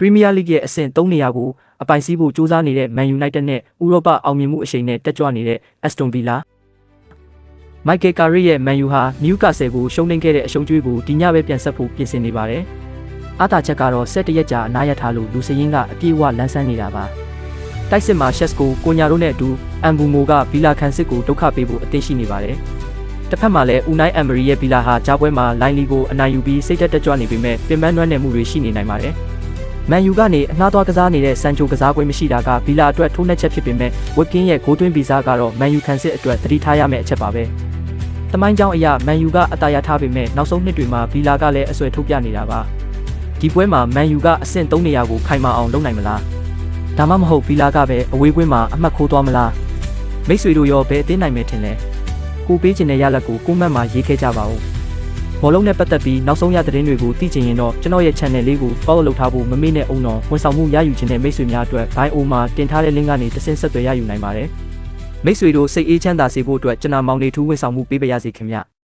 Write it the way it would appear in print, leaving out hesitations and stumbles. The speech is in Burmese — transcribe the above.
Premier League ရဲ့အဆင့်3နေရာကိုအပိုင်စီးဖို့ကြိုးစားနေတဲ့ Man United နဲ့ဥရောပအောင်မြင်မှုအရှိန်နဲ့တက်ကြွနေတဲ့ Aston Villa Michael Carrick ရဲ့ Man U ဟာ Newcastle ကိုရှုံးနိမ့်ခဲ့တဲ့အရှုံးကျွေးကိုဒီညပဲပြန်ဆက်ဖို့ပြင်ဆင်နေပါတယ်။အားသာချက်ကတော့17ရက်ကြာအနားရထားလို့လူစရင်းကအပြည့်အဝလန်းဆန်းနေတာပါ။တိုက်စစ်မှာ Shesko ကိုညာတို့နဲ့အတူ Mbeumo က Villa ခံစစ်ကိုဒုက္ခပေးဖို့အသင့်ရှိနေပါတယ်။တစ်ဖက်မှာလည်း Unai Emery ရဲ့ Villa ဟာကြားပွဲမှာ Line League ကိုအနိုင်ယူပြီးစိတ်တက်ကြွနေပေမဲ့ပြင်ပန်းနွမ်းနယ်မှုတွေရှိနေနိုင်ပါတယ်။ Man U ကနေအနှားသွားကစားနေတဲ့ Sancho ကစားကွင်းမရှိတာက Villa အတွက်ထိုးနှက်ချက်ဖြစ်ပေမဲ့ Watkins ရဲ့ဂိုးသွင်းဗီဇကတော့ Man U ခံစစ်အတွက်သတိထားရမယ့်အချက်ပါပဲ။တမိုင်းကြောင်းအရ Man U ကအသာရထားပေမဲ့နောက်ဆုံးနှစ်တွေမှာ Villa ကလည်းအဆွဲထုတ်ပြနေတာပါ။ဒီပွဲမှာ Man U ကအဆင့်3နေရာကိုခိုင်မာအောင်လုပ်နိုင်မလား။ဒါမှမဟုတ် Villa ကပဲအဝေးကွင်းမှာအမှတ်ခိုးသွားမလား။မိတ်ဆွေတို့ရောဘယ်အသင်းနိုင်မယ်ထင်လဲ။ကိုပေးချင်တဲ့ရလဒ်ကိုကွန်မန့်မှာရေးခဲ့ကြပါဦး။ဘောလုံးနဲ့ပတ်သက်ပြီးနောက်ဆုံးရသတင်းတွေကိုသိချင်ရင်တော့ကျွန်တော်ရဲ့ channel လေးကို follow လုပ်ထားဖို့မမေ့နဲ့အောင်တော့ဝန်ဆောင်မှုရယူခြင်းတဲ့မိတ်ဆွေများအတွက် bio မှာတင်ထားတဲ့ link ကနေတဆင့်ဆက်သွယ်ရယူနိုင်ပါတယ်။မိတ်ဆွေတို့စိတ်အေးချမ်းသာစေဖို့အတွက်ကျွန်တော်မောင်နေထူးဝန်ဆောင်မှုပေးပါရစေခင်ဗျ။